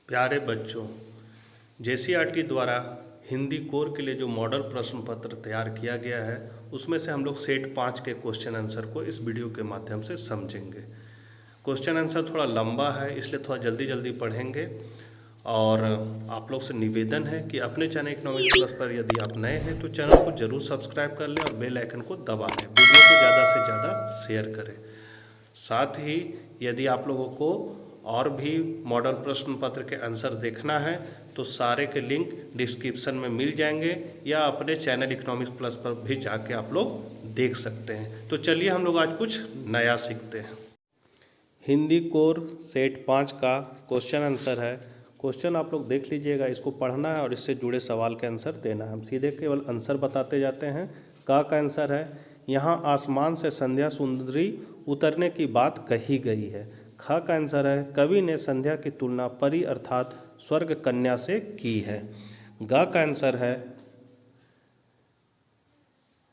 प्यारे बच्चों, जेसीईआरटी द्वारा हिंदी कोर के लिए जो मॉडल प्रश्न पत्र तैयार किया गया है उसमें से हम लोग सेट 5 के क्वेश्चन आंसर को इस वीडियो के माध्यम से समझेंगे। क्वेश्चन आंसर थोड़ा लंबा है इसलिए थोड़ा जल्दी जल्दी पढ़ेंगे और आप लोग से निवेदन है कि अपने चैनल इकोनॉमिक्स प्लस पर यदि आप नए हैं तो चैनल को जरूर सब्सक्राइब कर लें और बेल आइकन को दबा लें, वीडियो को ज़्यादा से ज़्यादा शेयर करें। साथ ही यदि आप लोगों को और भी मॉडल प्रश्न पत्र के आंसर देखना है तो सारे के लिंक डिस्क्रिप्शन में मिल जाएंगे या अपने चैनल इकोनॉमिक्स प्लस पर भी जाके आप लोग देख सकते हैं। तो चलिए हम लोग आज कुछ नया सीखते हैं। हिंदी कोर सेट 5 का क्वेश्चन आंसर है। क्वेश्चन आप लोग देख लीजिएगा, इसको पढ़ना है और इससे जुड़े सवाल के आंसर देना है। हम सीधे केवल आंसर बताते जाते हैं। का आंसर है, यहाँ आसमान से संध्या सुंदरी उतरने की बात कही गई है। ख का आंसर है, कवि ने संध्या की तुलना परी अर्थात स्वर्ग कन्या से की है। ग का आंसर है,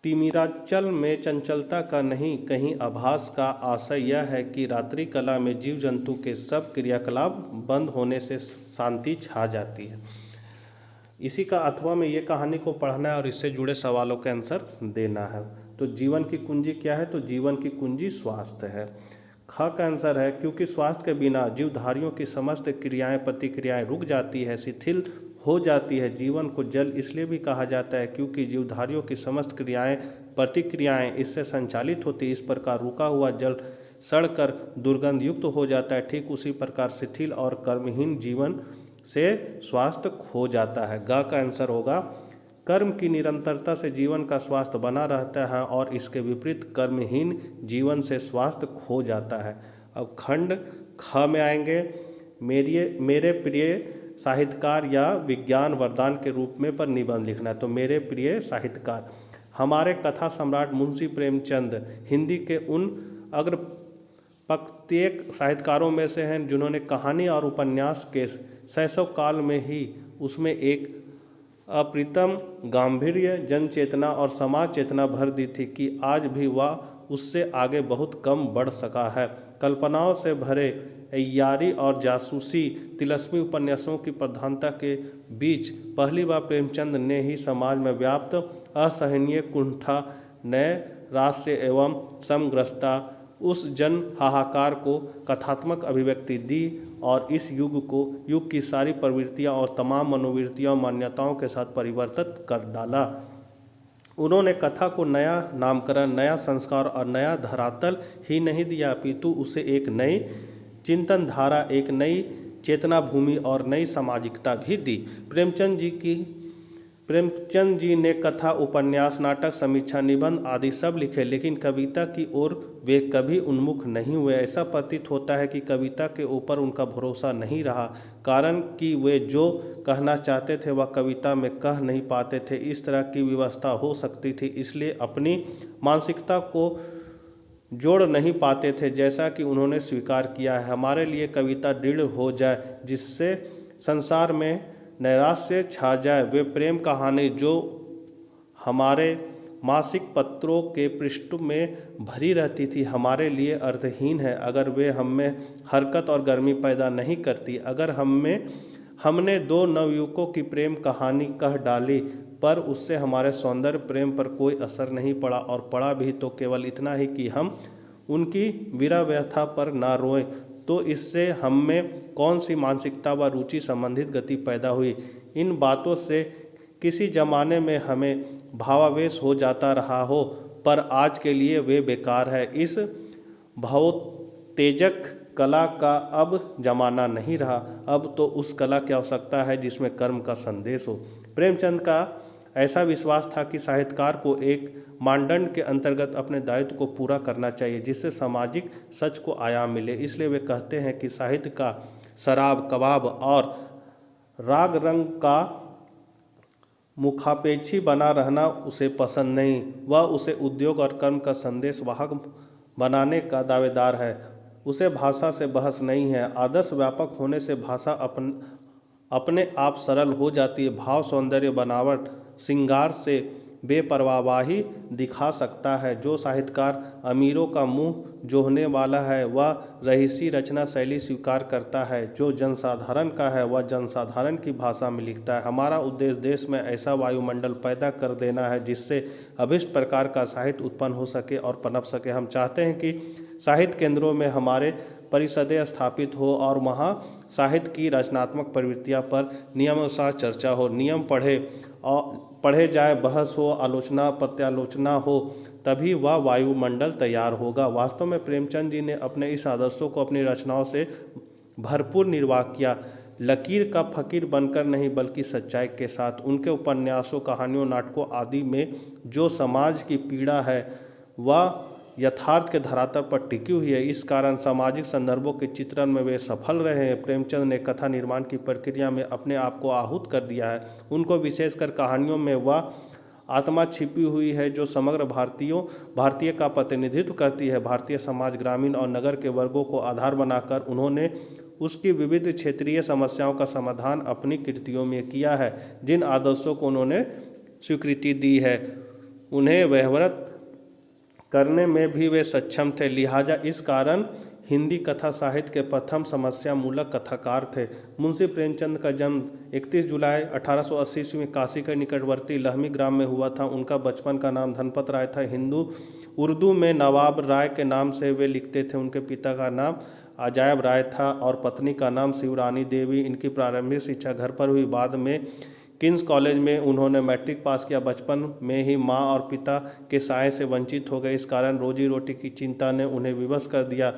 तिमिराचल में चंचलता का नहीं कहीं आभास का आशय यह है कि रात्रि कला में जीव जंतु के सब क्रियाकलाप बंद होने से शांति छा जाती है। इसी का अथवा में ये कहानी को पढ़ना है और इससे जुड़े सवालों के आंसर देना है। तो जीवन की कुंजी क्या है, तो जीवन की कुंजी स्वास्थ्य है। ख का आंसर है, क्योंकि स्वास्थ्य के बिना जीवधारियों की समस्त क्रियाएं प्रतिक्रियाएं रुक जाती है, शिथिल हो जाती है। जीवन को जल इसलिए भी कहा जाता है क्योंकि जीवधारियों की समस्त क्रियाएं प्रतिक्रियाएं इससे संचालित होती। इस प्रकार रुका हुआ जल सड़कर दुर्गंध युक्त हो जाता है। ठीक उसी प्रकार शिथिल और कर्महीन जीवन से स्वास्थ्य खो जाता है। ग का आंसर होगा, कर्म की निरंतरता से जीवन का स्वास्थ्य बना रहता है और इसके विपरीत कर्महीन जीवन से स्वास्थ्य खो जाता है। अब खंड ख में आएंगे, मेरे प्रिय साहित्यकार या विज्ञान वरदान के रूप में पर निबंध लिखना है। तो मेरे प्रिय साहित्यकार, हमारे कथा सम्राट मुंशी प्रेमचंद हिंदी के उन अग्र प्रत्येक साहित्यकारों में से हैं जिन्होंने कहानी और उपन्यास के शैशव काल में ही उसमें एक अप्रितम गांधीर्य, जन चेतना और समाज चेतना भर दी थी कि आज भी वह उससे आगे बहुत कम बढ़ सका है। कल्पनाओं से भरे अय्यारी और जासूसी तिलस्मी उपन्यासों की प्रधानता के बीच पहली बार प्रेमचंद ने ही समाज में व्याप्त असहनीय कुंठा, नए रास्य एवं समग्रस्ता उस जन हाहाकार को कथात्मक अभिव्यक्ति दी और इस युग की सारी प्रवृत्तियां और तमाम मनोवृत्तियों मान्यताओं के साथ परिवर्तित कर डाला। उन्होंने कथा को नया नामकरण, नया संस्कार और नया धरातल ही नहीं दिया अपितु उसे एक नई चिंतन धारा, एक नई चेतना भूमि और नई सामाजिकता भी दी। प्रेमचंद जी ने कथा, उपन्यास, नाटक, समीक्षा, निबंध आदि सब लिखे, लेकिन कविता की ओर वे कभी उन्मुख नहीं हुए। ऐसा प्रतीत होता है कि कविता के ऊपर उनका भरोसा नहीं रहा, कारण कि वे जो कहना चाहते थे वह कविता में कह नहीं पाते थे। इस तरह की व्यवस्था हो सकती थी, इसलिए अपनी मानसिकता को जोड़ नहीं पाते थे, जैसा कि उन्होंने स्वीकार किया है। हमारे लिए कविता दृढ़ हो जाए जिससे संसार में नैराश्य छा जाए। वे प्रेम कहानी जो हमारे मासिक पत्रों के पृष्ठ में भरी रहती थी हमारे लिए अर्थहीन है अगर वे हमें हरकत और गर्मी पैदा नहीं करती। अगर हमने दो नवयुवकों की प्रेम कहानी कह डाली पर उससे हमारे सौंदर्य प्रेम पर कोई असर नहीं पड़ा, और पड़ा भी तो केवल इतना ही कि हम उनकी विरह व्यथा पर ना रोएं, तो इससे हम में कौन सी मानसिकता व रुचि संबंधित गति पैदा हुई। इन बातों से किसी जमाने में हमें भावावेश हो जाता रहा हो, पर आज के लिए वे बेकार है। इस भावोत्तेजक कला का अब जमाना नहीं रहा। अब तो उस कला की आवश्यकता है जिसमें कर्म का संदेश हो। प्रेमचंद का ऐसा विश्वास था कि साहित्यकार को एक मानदंड के अंतर्गत अपने दायित्व को पूरा करना चाहिए जिससे सामाजिक सच को आयाम मिले। इसलिए वे कहते हैं कि साहित्य का शराब, कबाब और राग रंग का मुखापेक्षी बना रहना उसे पसंद नहीं। वह उसे उद्योग और कर्म का संदेश वाहक बनाने का दावेदार है। उसे भाषा से बहस नहीं है। आदर्श व्यापक होने से भाषा अपने आप सरल हो जाती है। भाव, सौंदर्य, बनावट, श्रृंगार से बेपरवाही दिखा सकता है। जो साहित्यकार अमीरों का मुंह जोहने वाला है वह रहीसी रचना शैली स्वीकार करता है, जो जनसाधारण का है वह जनसाधारण की भाषा में लिखता है। हमारा उद्देश्य देश में ऐसा वायुमंडल पैदा कर देना है जिससे अभिष्ट प्रकार का साहित्य उत्पन्न हो सके और पनप सके। हम चाहते हैं कि साहित्य केंद्रों में हमारे परिषदें स्थापित हो और वहाँ साहित्य की रचनात्मक प्रवृत्तियाँ पर नियमानुसार चर्चा हो, नियम पढ़े जाए, बहस हो, आलोचना प्रत्यालोचना हो, तभी वह वायुमंडल तैयार होगा। वास्तव में प्रेमचंद जी ने अपने इस आदर्शों को अपनी रचनाओं से भरपूर निर्वाह किया। लकीर का फकीर बनकर नहीं बल्कि सच्चाई के साथ। उनके उपन्यासों, कहानियों, नाटकों आदि में जो समाज की पीड़ा है वह यथार्थ के धरातल पर टिकी हुई है। इस कारण सामाजिक संदर्भों के चित्रण में वे सफल रहे हैं। प्रेमचंद ने कथा निर्माण की प्रक्रिया में अपने आप को आहूत कर दिया है। उनको विशेषकर कहानियों में वह आत्मा छिपी हुई है जो समग्र भारतीय का प्रतिनिधित्व करती है। भारतीय समाज, ग्रामीण और नगर के वर्गों को आधार बनाकर उन्होंने उसकी विविध क्षेत्रीय समस्याओं का समाधान अपनी कृतियों में किया है। जिन आदर्शों को उन्होंने स्वीकृति दी है उन्हें व्यवहारिक करने में भी वे सक्षम थे। लिहाजा इस कारण हिंदी कथा साहित्य के प्रथम समस्या मूलक कथाकार थे। मुंशी प्रेमचंद का जन्म 31 जुलाई 1880 ईस्वी में काशी के निकटवर्ती लहमी ग्राम में हुआ था। उनका बचपन का नाम धनपत राय था। उर्दू में नवाब राय के नाम से वे लिखते थे। उनके पिता का नाम अजायब राय था और पत्नी का नाम शिवरानी देवी। इनकी प्रारंभिक शिक्षा घर पर हुई। बाद में किंग्स कॉलेज में उन्होंने मैट्रिक पास किया। बचपन में ही मां और पिता के साय से वंचित हो गए। इस कारण रोजी रोटी की चिंता ने उन्हें विवश कर दिया।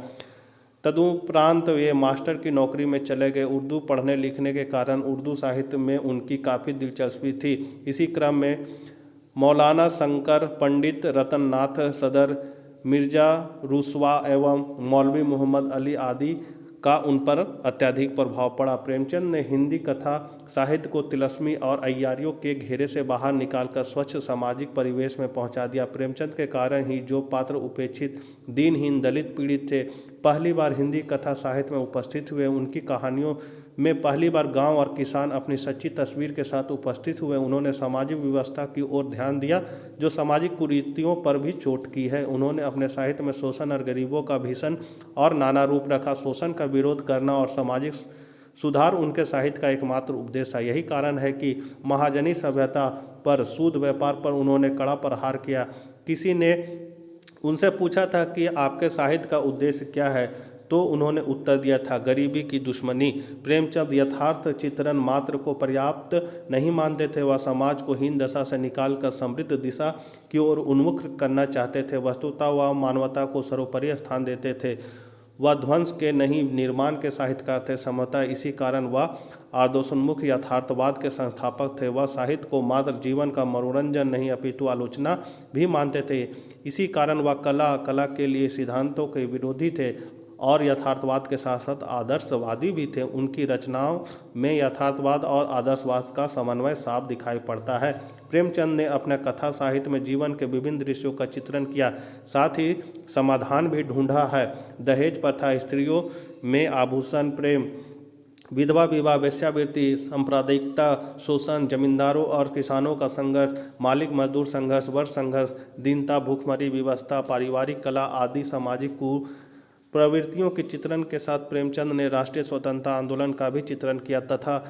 तदुपरांत वे मास्टर की नौकरी में चले गए। उर्दू पढ़ने लिखने के कारण उर्दू साहित्य में उनकी काफ़ी दिलचस्पी थी। इसी क्रम में मौलाना शंकर, पंडित रतननाथ सदर, मिर्जा रुसवा एवं मौलवी मोहम्मद अली आदि का उन पर अत्यधिक प्रभाव पड़ा। प्रेमचंद ने हिंदी कथा साहित्य को तिलस्मी और अय्यारियों के घेरे से बाहर निकालकर स्वच्छ सामाजिक परिवेश में पहुंचा दिया। प्रेमचंद के कारण ही जो पात्र उपेक्षित, दीनहीन, दलित, पीड़ित थे, पहली बार हिंदी कथा साहित्य में उपस्थित हुए। उनकी कहानियों में पहली बार गांव और किसान अपनी सच्ची तस्वीर के साथ उपस्थित हुए। उन्होंने सामाजिक व्यवस्था की ओर ध्यान दिया जो सामाजिक कुरीतियों पर भी चोट की है। उन्होंने अपने साहित्य में शोषण और गरीबों का भीषण और नाना रूप रखा। शोषण का विरोध करना और सामाजिक सुधार उनके साहित्य का एकमात्र उपदेश था। यही कारण है कि महाजनी सभ्यता पर, सूद व्यापार पर उन्होंने कड़ा प्रहार किया। किसी ने उनसे पूछा था कि आपके साहित्य का उद्देश्य क्या है, तो उन्होंने उत्तर दिया था, गरीबी की दुश्मनी। प्रेमचंद यथार्थ चित्रण मात्र को पर्याप्त नहीं मानते थे। वह समाज को हीन दशा से निकालकर समृद्ध दिशा की ओर उन्मुख करना चाहते थे। वस्तुतः वह मानवता को सर्वोपरि स्थान देते थे। वह ध्वंस के नहीं, निर्माण के साहित्यकार थे। समता इसी कारण वह आदर्शोन्मुख यथार्थवाद के संस्थापक थे। वह साहित्य को मात्र जीवन का मनोरंजन नहीं अपितु आलोचना भी मानते थे। इसी कारण वह कला के लिए सिद्धांतों के विरोधी थे और यथार्थवाद के साथ साथ आदर्शवादी भी थे। उनकी रचनाओं में यथार्थवाद और आदर्शवाद का समन्वय साफ दिखाई पड़ता है। प्रेमचंद ने अपने कथा साहित्य में जीवन के विभिन्न दृश्यों का चित्रण किया, साथ ही समाधान भी ढूंढा है। दहेज प्रथा, स्त्रियों में आभूषण प्रेम, विधवा विवाह, वेश्यावृत्ति, सांप्रदायिकता, शोषण, जमींदारों और किसानों का संघर्ष, मालिक मजदूर संघर्ष, वर्ग संघर्ष, दीनता, भूखमरी, विवशता, पारिवारिक कला आदि सामाजिक प्रवृत्तियों के चित्रण के साथ प्रेमचंद ने राष्ट्रीय स्वतंत्रता आंदोलन का भी चित्रण किया तथा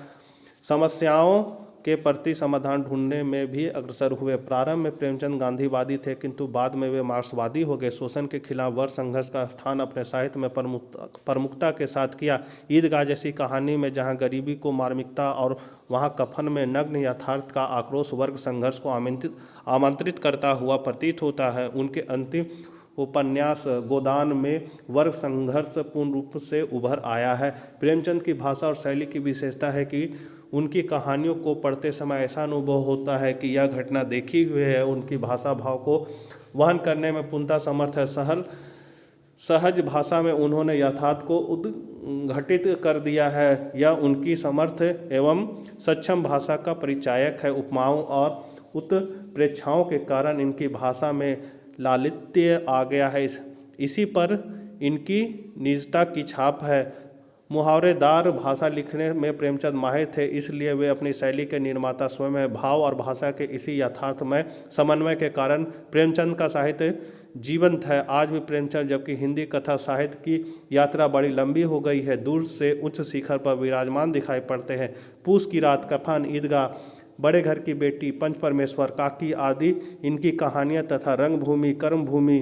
समस्याओं के प्रति समाधान ढूंढने में भी अग्रसर हुए। प्रारंभ में प्रेमचंद गांधीवादी थे, किंतु बाद में वे मार्क्सवादी हो गए। शोषण के खिलाफ वर्ग संघर्ष का स्थान अपने साहित्य में प्रमुखता के साथ किया। ईदगाह जैसी कहानी में जहां गरीबी को मार्मिकता और वहां कफन में नग्न यथार्थ का आक्रोश वर्ग संघर्ष को आमंत्रित करता हुआ प्रतीत होता है। उनके अंतिम उपन्यास गोदान में वर्ग संघर्ष पूर्ण रूप से उभर आया है। प्रेमचंद की भाषा और शैली की विशेषता है कि उनकी कहानियों को पढ़ते समय ऐसा अनुभव होता है कि यह घटना देखी हुई है। उनकी भाषा भाव को वहन करने में पूर्णतः समर्थ है। सहज भाषा में उन्होंने यथार्थ को उद्घटित कर दिया है। यह उनकी समर्थ एवं सक्षम भाषा का परिचायक है। उपमाओं और उत्प्रेक्षाओं के कारण इनकी भाषा में लालित्य आ गया है। इसी पर इनकी निजता की छाप है। मुहावरेदार भाषा लिखने में प्रेमचंद माहिर थे, इसलिए वे अपनी शैली के निर्माता स्वयं हैं। भाव और भाषा के इसी यथार्थमय समन्वय के कारण प्रेमचंद का साहित्य जीवंत है आज भी प्रेमचंद। जबकि हिंदी कथा साहित्य की यात्रा बड़ी लंबी हो गई है, दूर से उच्च शिखर पर विराजमान दिखाई पड़ते हैं। पूस की रात, कफन, ईदगाह, बड़े घर की बेटी, पंच परमेश्वर, काकी आदि इनकी कहानियाँ तथा रंगभूमि, कर्मभूमि,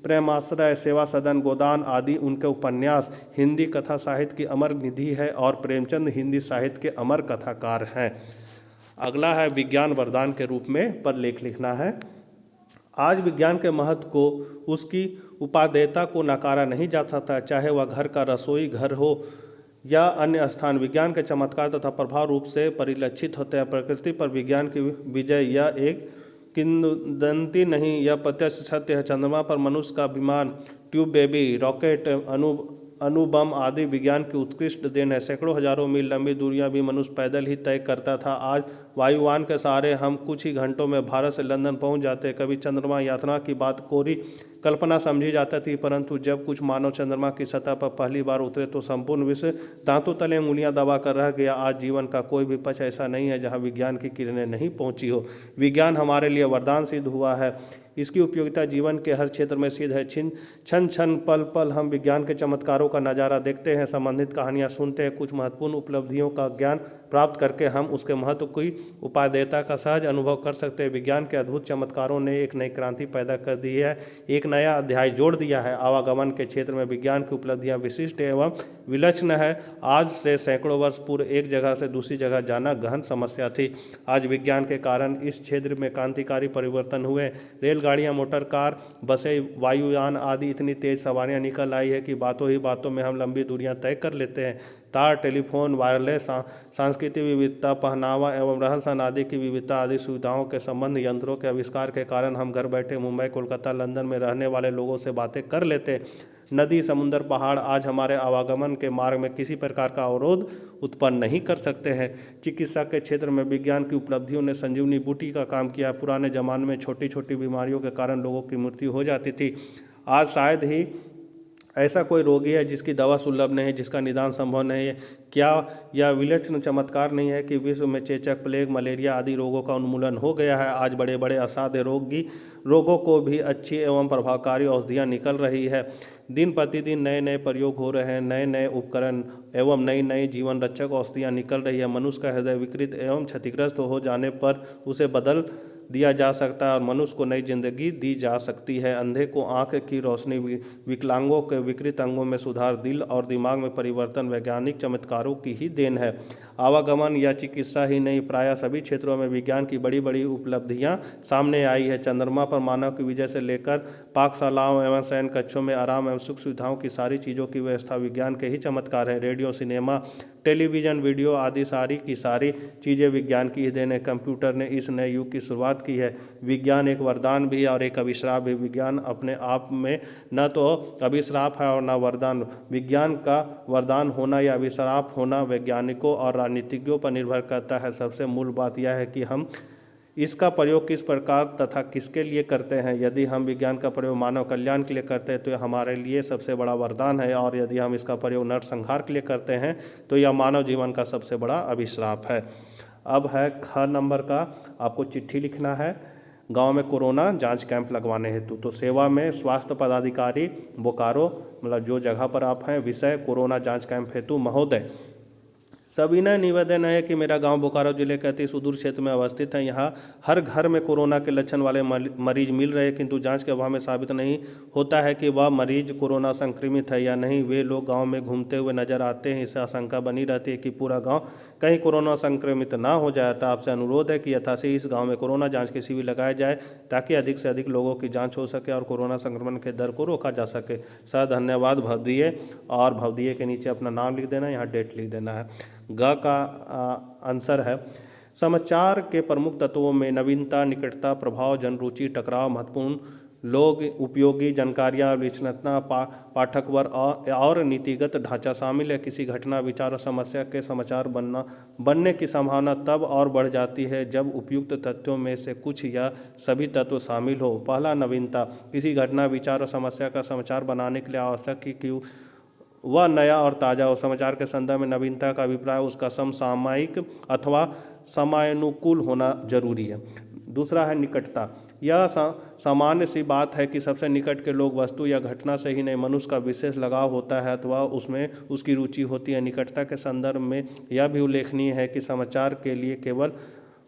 प्रेमाश्रय, सेवा सदन, गोदान आदि उनके उपन्यास हिंदी कथा साहित्य की अमर निधि है और प्रेमचंद हिंदी साहित्य के अमर कथाकार हैं। अगला है विज्ञान वरदान के रूप में पर लेख लिखना है। आज विज्ञान के महत्व को, उसकी उपादेयता को नकारा नहीं जा सकता, चाहे वह घर का रसोई घर हो या अन्य स्थान। विज्ञान के चमत्कार तथा प्रभाव रूप से परिलक्षित होते हैं। प्रकृति पर विज्ञान की विजय यह एक किंवदंती नहीं, यह प्रत्यक्ष सत्य है। चंद्रमा पर मनुष्य का विमान, ट्यूब बेबी, रॉकेट, अणुबम आदि विज्ञान की उत्कृष्ट देन है। सैकड़ों हजारों मील लंबी दूरियां भी मनुष्य पैदल ही तय करता था। आज वायुयान के सहारे हम कुछ ही घंटों में भारत से लंदन पहुंच जाते। कभी चंद्रमा यात्रा की बात कोरी कल्पना समझी जाती थी, परंतु जब कुछ मानव चंद्रमा की सतह पर पहली बार उतरे तो संपूर्ण विश्व दांतों तले उंगलियां दबा कर रह गया। आज जीवन का कोई भी पक्ष ऐसा नहीं है जहां विज्ञान की किरणें नहीं पहुंची हो। विज्ञान हमारे लिए वरदान सिद्ध हुआ है। इसकी उपयोगिता जीवन के हर क्षेत्र में सिद्ध है। क्षण क्षण पल पल हम विज्ञान के चमत्कारों का नज़ारा देखते हैं, संबंधित कहानियाँ सुनते हैं। कुछ महत्वपूर्ण उपलब्धियों का ज्ञान प्राप्त करके हम उसके महत्व की उपादेयता का सहज अनुभव कर सकते हैं। विज्ञान के अद्भुत चमत्कारों ने एक नई क्रांति पैदा कर दी है, एक नया अध्याय जोड़ दिया है। आवागमन के क्षेत्र में विज्ञान की उपलब्धियाँ विशिष्ट एवं विलक्षण है। आज से सैकड़ों वर्ष पूर्व एक जगह से दूसरी जगह जाना गहन समस्या थी। आज विज्ञान के कारण इस क्षेत्र में क्रांतिकारी परिवर्तन हुए। रेलगाड़ियाँ, मोटर कार, बसें, वायुयान आदि इतनी तेज सवारियाँ निकल आई है कि बातों ही बातों में हम लंबी दूरियाँ तय कर लेते हैं। तार, टेलीफोन, वायरलेस, सांस्कृतिक विविधता, पहनावा एवं रहन सहन आदि की विविधता आदि सुविधाओं के संबंध यंत्रों के आविष्कार के कारण हम घर बैठे मुंबई, कोलकाता, लंदन में रहने वाले लोगों से बातें कर लेते। नदी, समुद्र, पहाड़ आज हमारे आवागमन के मार्ग में किसी प्रकार का अवरोध उत्पन्न नहीं कर सकते हैं। चिकित्सा के क्षेत्र में विज्ञान की उपलब्धियों ने संजीवनी बूटी का काम किया। पुराने जमाने में छोटी छोटी बीमारियों के कारण लोगों की मृत्यु हो जाती थी। आज शायद ही ऐसा कोई रोगी है जिसकी दवा सुलभ नहीं है, जिसका निदान संभव नहीं है। क्या यह विलक्षण चमत्कार नहीं है कि विश्व में चेचक, प्लेग, मलेरिया आदि रोगों का उन्मूलन हो गया है। आज बड़े बड़े असाध्य रोगों को भी अच्छी एवं प्रभावकारी औषधियाँ निकल रही है। दिन प्रतिदिन नए नए प्रयोग हो रहे हैं, नए नए उपकरण एवं नई नई जीवन रक्षक औषधियाँ निकल रही है। मनुष्य का हृदय विकृत एवं क्षतिग्रस्त हो जाने पर उसे बदल दिया जा सकता है और मनुष्य को नई जिंदगी दी जा सकती है। अंधे को आंख की रोशनी, विकलांगों के विकृत अंगों में सुधार, दिल और दिमाग में परिवर्तन वैज्ञानिक चमत्कारों की ही देन है। आवागमन या चिकित्सा ही नहीं, प्रायः सभी क्षेत्रों में विज्ञान की बड़ी बड़ी उपलब्धियां सामने आई है। चंद्रमा पर मानव की विजय से लेकर पाकशालाओं एवं शयन कक्षों में आराम एवं सुख सुविधाओं की सारी चीज़ों की व्यवस्था विज्ञान के ही चमत्कार है। रेडियो, सिनेमा, टेलीविज़न, वीडियो आदि सारी की सारी चीज़ें विज्ञान की ही देन है। कंप्यूटर ने इस नए युग की शुरुआत की है। विज्ञान एक वरदान भी है और एक अभिश्राप भी। विज्ञान अपने आप में न तो अभिश्राप है और न वरदान। विज्ञान का वरदान होना या अभिश्राप होना वैज्ञानिकों और राजनीतिज्ञों पर निर्भर करता है। सबसे मूल बात यह है कि हम इसका प्रयोग किस प्रकार तथा किसके लिए करते हैं। यदि हम विज्ञान का प्रयोग मानव कल्याण के लिए करते हैं तो यह हमारे लिए सबसे बड़ा वरदान है, और यदि हम इसका प्रयोग नरसंहार के लिए करते हैं तो यह मानव जीवन का सबसे बड़ा अभिश्राप है। अब है ख नंबर का, आपको चिट्ठी लिखना है। गांव में कोरोना जांच कैंप लगवाने हेतु, तो सेवा में स्वास्थ्य पदाधिकारी बोकारो, मतलब जो जगह पर आप हैं, विषय कोरोना जांच कैंप हेतु महोदय। सविनय निवेदन है कि मेरा गांव बोकारो जिले के अति सुदूर क्षेत्र में अवस्थित है। यहाँ हर घर में कोरोना के लक्षण वाले मरीज मिल रहे हैं, किंतु जांच के अभाव में साबित नहीं होता है कि वह मरीज कोरोना संक्रमित है या नहीं। वे लोग गांव में घूमते हुए नजर आते हैं। इससे आशंका बनी रहती है कि पूरा गांव कहीं कोरोना संक्रमित ना हो जाए। तो आपसे अनुरोध है कि यथाशीघ्र इस गाँव में कोरोना जाँच के शिविर लगाया जाए ताकि अधिक से अधिक लोगों की जाँच हो सके और कोरोना संक्रमण के दर को रोका जा सके। सर धन्यवाद भवदीय, और भवदीय के नीचे अपना नाम लिख देना, यहाँ डेट लिख देना है। ग का आंसर है समाचार के प्रमुख तत्वों में नवीनता, निकटता, प्रभाव, जनरुचि, टकराव, महत्वपूर्ण लोग, उपयोगी जानकारियाँ, विलक्षणता, पाठकवर और नीतिगत ढांचा शामिल है। किसी घटना, विचार और समस्या के समाचार बनने की संभावना तब और बढ़ जाती है जब उपयुक्त तथ्यों में से कुछ या सभी तत्व शामिल हो। पहला, नवीनता। किसी घटना, विचार और समस्या का समाचार बनाने के लिए आवश्यक कि वह नया और ताज़ा हो। समाचार के संदर्भ में नवीनता का अभिप्राय उसका समसामयिक अथवा समयानुकूल होना जरूरी है। दूसरा है निकटता। यह सामान्य सी बात है कि सबसे निकट के लोग वस्तु या घटना से ही नहीं मनुष्य का विशेष लगाव होता है अथवा उसमें उसकी रुचि होती है। निकटता के संदर्भ में यह भी उल्लेखनीय है कि समाचार के लिए केवल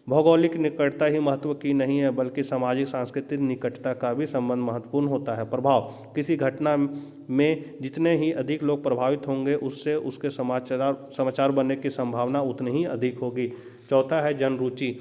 भौगोलिक निकटता ही महत्व की नहीं है बल्कि सामाजिक सांस्कृतिक निकटता का भी संबंध महत्वपूर्ण होता है। प्रभाव। किसी घटना में जितने ही अधिक लोग प्रभावित होंगे उससे उसके समाचार बनने की संभावना उतनी ही अधिक होगी। चौथा है जनरुचि।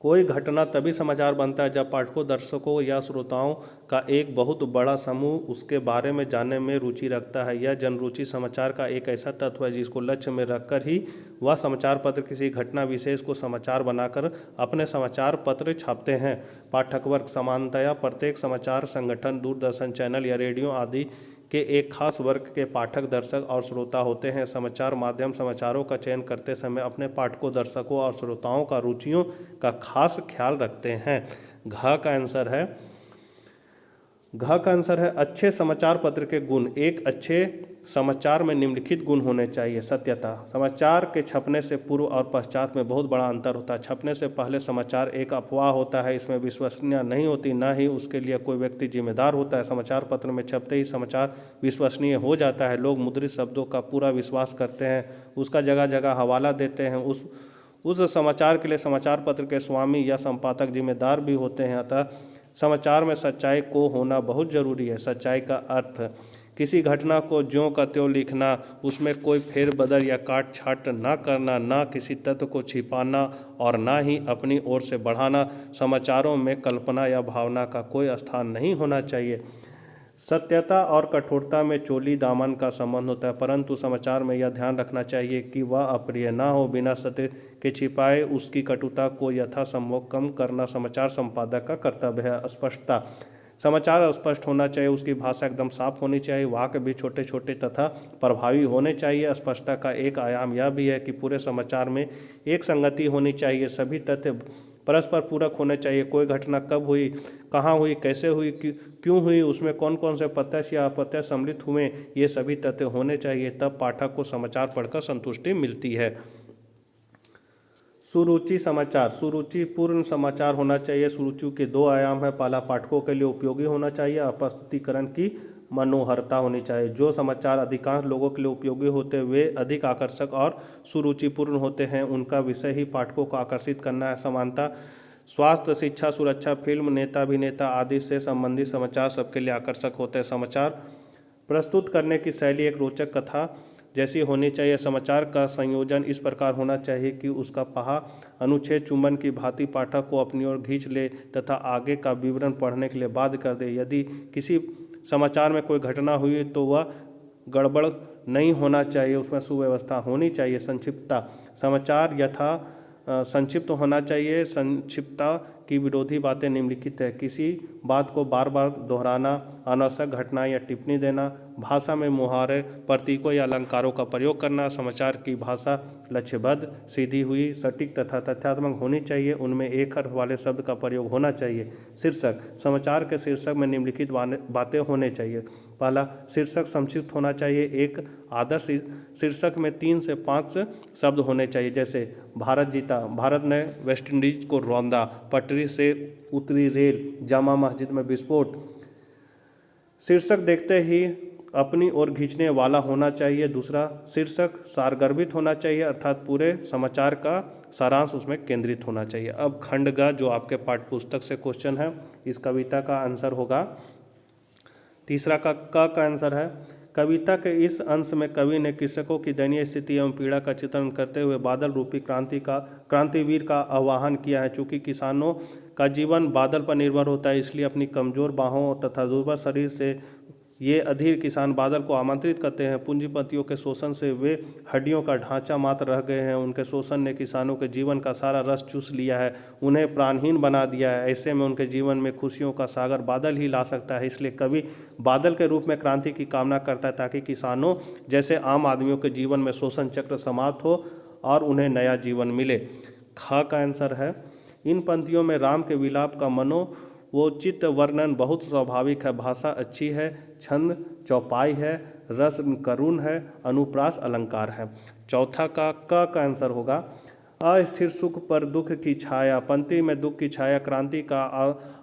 कोई घटना तभी समाचार बनता है जब पाठकों, दर्शकों या श्रोताओं का एक बहुत बड़ा समूह उसके बारे में जानने में रुचि रखता है। यह जनरुचि समाचार का एक ऐसा तत्व है जिसको लक्ष्य में रखकर ही वह समाचार पत्र किसी घटना विशेष को समाचार बनाकर अपने समाचार पत्र छापते हैं। पाठक वर्ग। सामान्यतया प्रत्येक समाचार संगठन, दूरदर्शन चैनल या रेडियो आदि के एक खास वर्ग के पाठक, दर्शक और श्रोता होते हैं। समाचार माध्यम समाचारों का चयन करते समय अपने पाठकों, दर्शकों और श्रोताओं का रुचियों का खास ख्याल रखते हैं। घ का आंसर है अच्छे समाचार पत्र के गुण। एक अच्छे समाचार में निम्नलिखित गुण होने चाहिए। सत्यता। समाचार के छपने से पूर्व और पश्चात में बहुत बड़ा अंतर होता है। छपने से पहले समाचार एक अफवाह होता है, इसमें विश्वसनीयता नहीं होती, न ही उसके लिए कोई व्यक्ति जिम्मेदार होता है। समाचार पत्र में छपते ही समाचार विश्वसनीय हो जाता है। लोग मुद्रित शब्दों का पूरा विश्वास करते हैं, उसका जगह जगह हवाला देते हैं। उस समाचार के लिए समाचार पत्र के स्वामी या संपादक जिम्मेदार भी होते हैं। अतः समाचार में सच्चाई को होना बहुत जरूरी है। सच्चाई का अर्थ किसी घटना को ज्यों का त्यों लिखना, उसमें कोई फेरबदल या काट छाट न करना, न किसी तथ्य को छिपाना और न ही अपनी ओर से बढ़ाना। समाचारों में कल्पना या भावना का कोई स्थान नहीं होना चाहिए। सत्यता और कठोरता में चोली दामन का संबंध होता है, परंतु समाचार में यह ध्यान रखना चाहिए कि वह अप्रिय न हो। बिना सत्य के छिपाए उसकी कटुता को यथासंभव कम करना समाचार संपादक का कर्तव्य है। स्पष्टता। समाचार स्पष्ट होना चाहिए, उसकी भाषा एकदम साफ होनी चाहिए, वाक्य भी छोटे छोटे तथा प्रभावी होने चाहिए। स्पष्टता का एक आयाम यह भी है कि पूरे समाचार में एक संगति होनी चाहिए। सभी तथ्य परस्पर पूरक होने चाहिए। कोई घटना कब हुई, कहाँ हुई, कैसे हुई, क्यों हुई, उसमें कौन कौन से प्रत्यक्ष या अप्रत्यक्ष सम्मिलित हुए, ये सभी तथ्य होने चाहिए। तब पाठक को समाचार पढ़कर संतुष्टि मिलती है। सुरुचि समाचार। सुरुचिपूर्ण समाचार होना चाहिए। सुरुचि के दो आयाम है। पहला पाठकों के लिए उपयोगी होना चाहिए और प्रस्तुतिकरण की मनोहरता होनी चाहिए। जो समाचार अधिकांश लोगों के लिए उपयोगी होते हैं वे अधिक आकर्षक और सुरुचिपूर्ण होते हैं। उनका विषय ही पाठकों को आकर्षित करना है। समानता। स्वास्थ्य, शिक्षा, सुरक्षा, फिल्म, नेता, अभिनेता आदि से संबंधित समाचार सबके लिए आकर्षक होते हैं। समाचार प्रस्तुत करने की शैली एक रोचक कथा जैसी होनी चाहिए। समाचार का संयोजन इस प्रकार होना चाहिए कि उसका पहा अनुच्छेद चुंबन की भांति पाठक को अपनी ओर खींच ले तथा आगे का विवरण पढ़ने के लिए बाध्य कर दे। यदि किसी समाचार में कोई घटना हुई तो वह गड़बड़ नहीं होना चाहिए, उसमें सुव्यवस्था होनी चाहिए। संक्षिप्तता। समाचार संक्षिप्त होना चाहिए। संक्षिप्तता की विरोधी बातें निम्नलिखित है। किसी बात को बार बार दोहराना, अनावश्यक घटना या टिप्पणी देना, भाषा में मुहावरे, प्रतीकों या अलंकारों का प्रयोग करना। समाचार की भाषा लक्ष्यबद्ध, सीधी हुई, सटीक तथा तथ्यात्मक होनी चाहिए। उनमें एक अर्थ वाले शब्द का प्रयोग होना चाहिए। शीर्षक। समाचार के शीर्षक में निम्नलिखित बातें होने चाहिए। पहला, शीर्षक संक्षिप्त होना चाहिए। एक आदर्श शीर्षक में 3 से 5 शब्द होने चाहिए, जैसे भारत जीता, भारत ने वेस्टइंडीज को रौंदा, पटरी से उतरी रेल, जामा मस्जिद में विस्फोट। शीर्षक देखते ही अपनी ओर खींचने वाला होना चाहिए। दूसरा, शीर्षक सारगर्भित होना चाहिए, अर्थात पूरे समाचार का सारांश उसमें केंद्रित होना चाहिए। अब खंड ग जो आपके पाठ्य पुस्तक से क्वेश्चन है, इस कविता का आंसर होगा तीसरा का आंसर है। कविता के इस अंश में कवि ने कृषकों की दयनीय स्थिति एवं पीड़ा का चित्रण करते हुए बादल रूपी क्रांतिवीर का आह्वान किया है। चूँकि किसानों का जीवन बादल पर निर्भर होता है, इसलिए अपनी कमजोर बाहों तथा दुर्बल शरीर से ये अधीर किसान बादल को आमंत्रित करते हैं। पूंजीपतियों के शोषण से वे हड्डियों का ढांचा मात्र रह गए हैं। उनके शोषण ने किसानों के जीवन का सारा रस चूस लिया है, उन्हें प्राणहीन बना दिया है। ऐसे में उनके जीवन में खुशियों का सागर बादल ही ला सकता है। इसलिए कवि बादल के रूप में क्रांति की कामना करता है, ताकि किसानों जैसे आम आदमियों के जीवन में शोषण चक्र समाप्त हो और उन्हें नया जीवन मिले। ख का आंसर है। इन पंक्तियों में राम के विलाप का मनोवोचित वर्णन बहुत स्वाभाविक है। भाषा अच्छी है, छंद चौपाई है, रस करुण है, अनुप्रास अलंकार है। चौथा का आंसर होगा अस्थिर सुख पर दुख की छाया। पंक्ति में दुख की छाया क्रांति का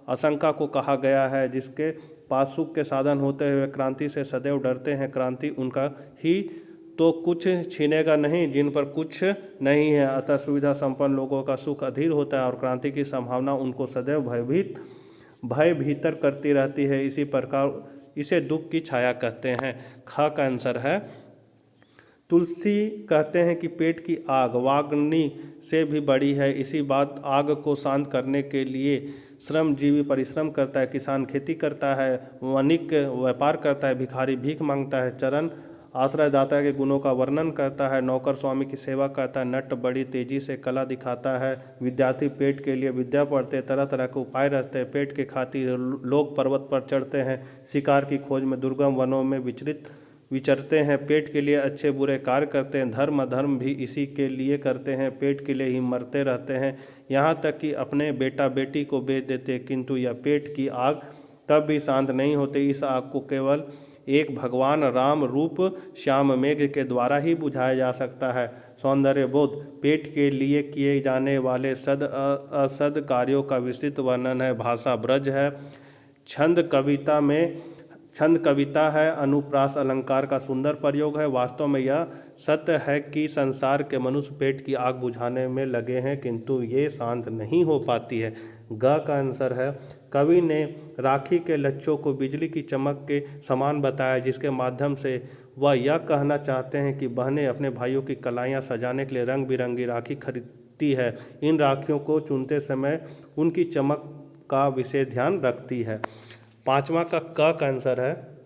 आशंका को कहा गया है। जिसके पास सुख के साधन होते हुए क्रांति से सदैव डरते हैं, क्रांति उनका ही तो कुछ छीनेगा नहीं जिन पर कुछ नहीं है। अतः सुविधा संपन्न लोगों का सुख अधीर होता है और क्रांति की संभावना उनको सदैव भय भीतर करती रहती है। इसी प्रकार इसे दुख की छाया कहते हैं। ख का आंसर है तुलसी कहते हैं कि पेट की आग वाग्नि से भी बड़ी है। इसी बात आग को शांत करने के लिए श्रमजीवी परिश्रम करता है, किसान खेती करता है, वणिक व्यापार करता है, भिखारी भीख मांगता है, चरण आश्रयदाता के गुणों का वर्णन करता है, नौकर स्वामी की सेवा करता है, नट बड़ी तेजी से कला दिखाता है, विद्यार्थी पेट के लिए विद्या पढ़ते, तरह तरह के उपाय रचते हैं, पेट के खातिर लोग पर्वत पर चढ़ते हैं, शिकार की खोज में दुर्गम वनों में विचरते हैं, पेट के लिए अच्छे बुरे कार्य करते हैं, धर्म अधर्म भी इसी के लिए करते हैं, पेट के लिए ही मरते रहते हैं, यहाँ तक कि अपने बेटा बेटी को बेच देते हैं। किंतु यह पेट की आग तब भी शांत नहीं होती। इस आग को केवल एक भगवान राम रूप श्याम मेघ के द्वारा ही बुझाया जा सकता है। सौंदर्य बोध पेट के लिए किए जाने वाले सद असद कार्यों का विस्तृत वर्णन है। भाषा ब्रज है। छंद कविता है। अनुप्रास अलंकार का सुंदर प्रयोग है। वास्तव में यह सत्य है कि संसार के मनुष्य पेट की आग बुझाने में लगे हैं किंतु ये शांत नहीं हो पाती है। ग का आंसर है कवि ने राखी के लच्छों को बिजली की चमक के समान बताया, जिसके माध्यम से वह यह कहना चाहते हैं कि बहनें अपने भाइयों की कलाइयाँ सजाने के लिए रंग बिरंगी राखी खरीदती है। इन राखियों को चुनते समय उनकी चमक का विशेष ध्यान रखती है। पांचवा का आंसर है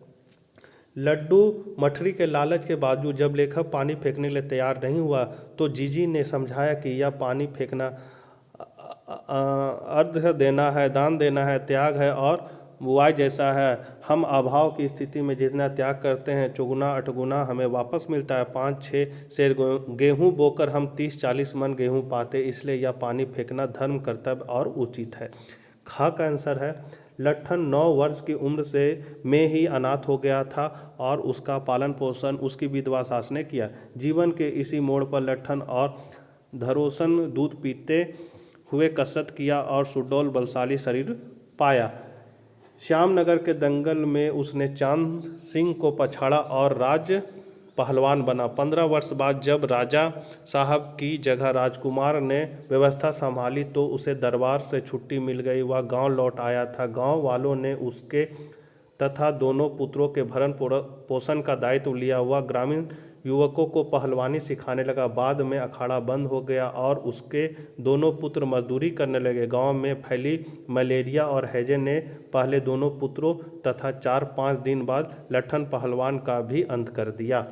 लड्डू मठरी के लालच के बावजूद जब लेखक पानी फेंकने के लिए तैयार नहीं हुआ तो जीजी ने समझाया कि यह पानी फेंकना अर्घ्य देना है, दान देना है, त्याग है और बुआई जैसा है। हम अभाव की स्थिति में जितना त्याग करते हैं चौगुना अठगुना हमें वापस मिलता है। 5-6 सेर गेहूँ बोकर हम 30-40 मन गेहूँ पाते, इसलिए यह पानी फेंकना धर्म कर्तव्य और उचित है। ख का आंसर है लट्ठन 9 वर्ष की उम्र में ही अनाथ हो गया था और उसका पालन पोषण उसकी विधवा सास ने किया। जीवन के इसी मोड़ पर लट्ठन और धरोसन दूध पीते हुए कसरत किया और सुडौल बलशाली शरीर पाया। श्यामनगर के दंगल में उसने चांद सिंह को पछाड़ा और राज पहलवान बना। 15 वर्ष बाद जब राजा साहब की जगह राजकुमार ने व्यवस्था संभाली तो उसे दरबार से छुट्टी मिल गई। वह गांव लौट आया था। गांव वालों ने उसके तथा दोनों पुत्रों के भरण पोषण का दायित्व लिया। वह ग्रामीण युवकों को पहलवानी सिखाने लगा। बाद में अखाड़ा बंद हो गया और उसके दोनों पुत्र मजदूरी करने लगे। गांव में फैली मलेरिया और हैजे ने पहले दोनों पुत्रों तथा 4-5 दिन बाद लट्ठन पहलवान का भी अंत कर दिया।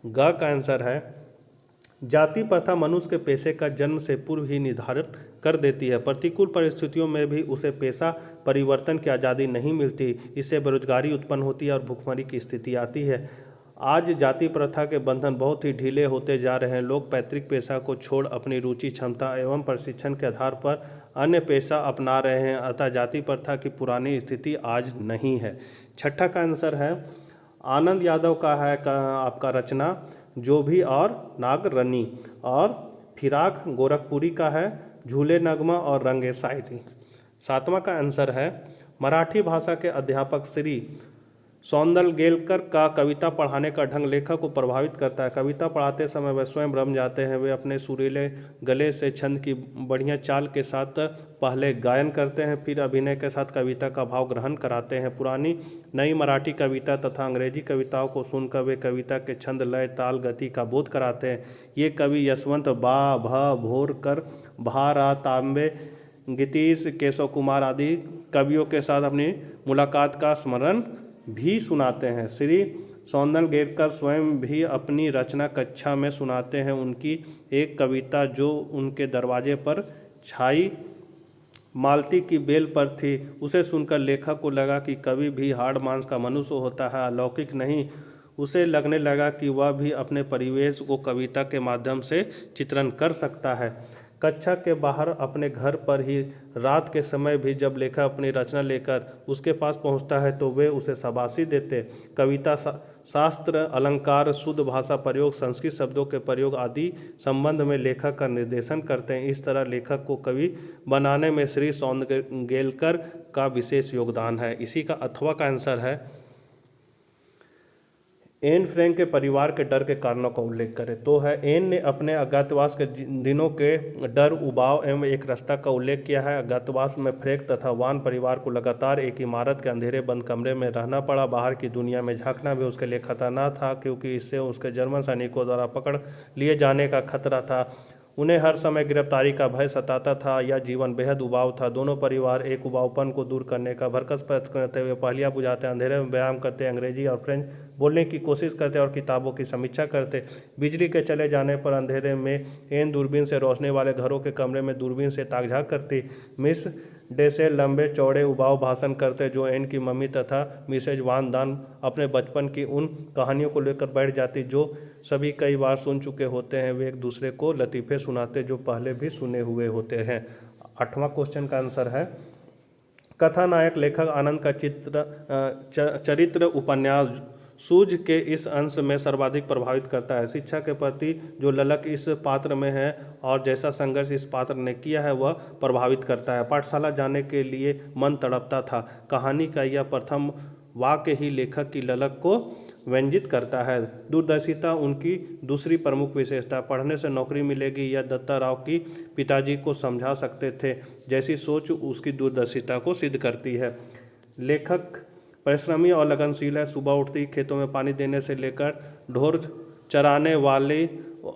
ग का आंसर है जाति प्रथा मनुष्य के पेशे का जन्म से पूर्व ही निर्धारित कर देती है। प्रतिकूल परिस्थितियों में भी उसे पेशा परिवर्तन की आज़ादी नहीं मिलती। इससे बेरोजगारी उत्पन्न होती है और भुखमरी की स्थिति आती है। आज जाति प्रथा के बंधन बहुत ही ढीले होते जा रहे हैं। लोग पैतृक पेशा को छोड़ अपनी रुचि क्षमता एवं प्रशिक्षण के आधार पर अन्य पेशा अपना रहे हैं। अतः जाति प्रथा की पुरानी स्थिति आज नहीं है। छठा का आंसर है आनंद यादव का है आपका रचना जो भी और नागरनी, और फिराक गोरखपुरी का है झूले नगमा और रंगे शायरी। सातवां का आंसर है मराठी भाषा के अध्यापक श्री सौंदलगेलकर का कविता पढ़ाने का ढंग लेखक को प्रभावित करता है। कविता पढ़ाते समय वे स्वयं रम जाते हैं। वे अपने सुरीले गले से छंद की बढ़िया चाल के साथ पहले गायन करते हैं, फिर अभिनय के साथ कविता का भाव ग्रहण कराते हैं। पुरानी नई मराठी कविता तथा अंग्रेजी कविताओं को सुनकर वे कविता के छंद लय ताल गति का बोध कराते हैं। ये कवि यशवंत बा भ भोरकर भा रा तांबे गितीश केशव कुमार आदि कवियों के साथ अपनी मुलाकात का स्मरण भी सुनाते हैं। श्री सौंदलगेलकर स्वयं भी अपनी रचना कक्षा में सुनाते हैं। उनकी एक कविता जो उनके दरवाजे पर छाई मालती की बेल पर थी, उसे सुनकर लेखक को लगा कि कवि भी हाड़ मांस का मनुष्य होता है, अलौकिक नहीं। उसे लगने लगा कि वह भी अपने परिवेश को कविता के माध्यम से चित्रण कर सकता है। कक्षा के बाहर अपने घर पर ही रात के समय भी जब लेखक अपनी रचना लेकर उसके पास पहुंचता है तो वे उसे शाबाशी देते। कविता शास्त्र, अलंकार, शुद्ध भाषा प्रयोग, संस्कृत शब्दों के प्रयोग आदि संबंध में लेखक का निर्देशन करते हैं। इस तरह लेखक को कवि बनाने में श्री सौंदर्यलकर का विशेष योगदान है। इसी का अथवा का आंसर है एन फ्रैंक के परिवार के डर के कारणों का उल्लेख करें। तो है एन ने अपने अज्ञातवास के दिनों के डर, उबाव एवं एक रास्ता का उल्लेख किया है। अज्ञातवास में फ्रैंक तथा वान परिवार को लगातार एक इमारत के अंधेरे बंद कमरे में रहना पड़ा। बाहर की दुनिया में झांकना भी उसके लिए खतरनाक था क्योंकि इससे उसके जर्मन सैनिकों द्वारा पकड़ लिए जाने का खतरा था। उन्हें हर समय गिरफ्तारी का भय सताता था। यह जीवन बेहद उबाऊ था। दोनों परिवार एक उबाऊपन को दूर करने का भरसक प्रयत्न करते हुए पहलियाँ बुझाते, अंधेरे में व्यायाम करते, अंग्रेजी और फ्रेंच बोलने की कोशिश करते और किताबों की समीक्षा करते। बिजली के चले जाने पर अंधेरे में एन दूरबीन से रोशनी वाले घरों के कमरे में दूरबीन से ताक-झाँक करती। मिस डेसे लंबे चौड़े उबाऊ भाषण करते जो एन की मम्मी तथा मिसेज वान दान अपने बचपन की उन कहानियों को लेकर बैठ जाती जो सभी कई बार सुन चुके होते हैं। वे एक दूसरे को लतीफ़े सुनाते जो पहले भी सुने हुए होते हैं। 8वां क्वेश्चन का आंसर है कथानायक लेखक आनंद का चरित्र उपन्यास सूझ के इस अंश में सर्वाधिक प्रभावित करता है। शिक्षा के प्रति जो ललक इस पात्र में है और जैसा संघर्ष इस पात्र ने किया है वह प्रभावित करता है। पाठशाला जाने के लिए मन तड़पता था। कहानी का यह प्रथम वाक्य ही लेखक की ललक को व्यंजित करता है। दूरदर्शिता उनकी दूसरी प्रमुख विशेषता। पढ़ने से नौकरी मिलेगी यह दत्ता राव की पिताजी को समझा सकते थे जैसी सोच उसकी दूरदर्शिता को सिद्ध करती है। लेखक परिश्रमी और लगनशील है। सुबह उठती खेतों में पानी देने से लेकर ढोर चराने वाले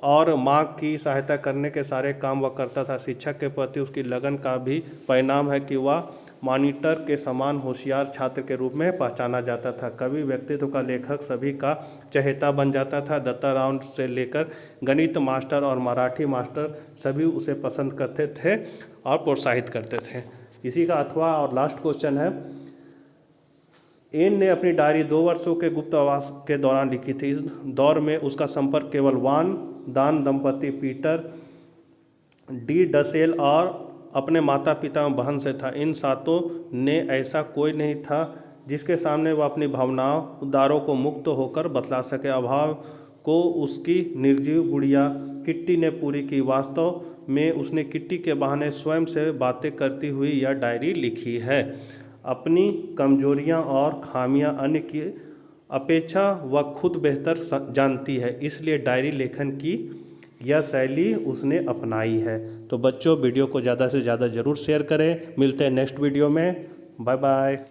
और माँ की सहायता करने के सारे काम वह करता था। शिक्षा के प्रति उसकी लगन का भी परिणाम है कि वह मॉनिटर के समान होशियार छात्र के रूप में पहचाना जाता था। कवि व्यक्तित्व का लेखक सभी का चहेता बन जाता था। दत्ता राव से लेकर गणित मास्टर और मराठी मास्टर सभी उसे पसंद करते थे और प्रोत्साहित करते थे। इसी का अथवा और लास्ट क्वेश्चन है एन ने अपनी डायरी 2 वर्षों के गुप्तवास के दौरान लिखी थी। इस दौर में उसका संपर्क केवल वान दान दंपति पीटर डी डसेल और अपने माता पिता एवं बहन से था। इन सातों ने ऐसा कोई नहीं था जिसके सामने वह अपनी भावनाओं उद्गारों को मुक्त होकर बतला सके। अभाव को उसकी निर्जीव गुड़िया किट्टी ने पूरी की। वास्तव में उसने किट्टी के बहाने स्वयं से बातें करती हुई यह डायरी लिखी है। अपनी कमजोरियां और खामियां अन्य की अपेक्षा वह खुद बेहतर जानती है, इसलिए डायरी लेखन की यह शैली उसने अपनाई है। तो बच्चों वीडियो को ज़्यादा से ज़्यादा ज़रूर शेयर करें। मिलते हैं नेक्स्ट वीडियो में। Bye bye.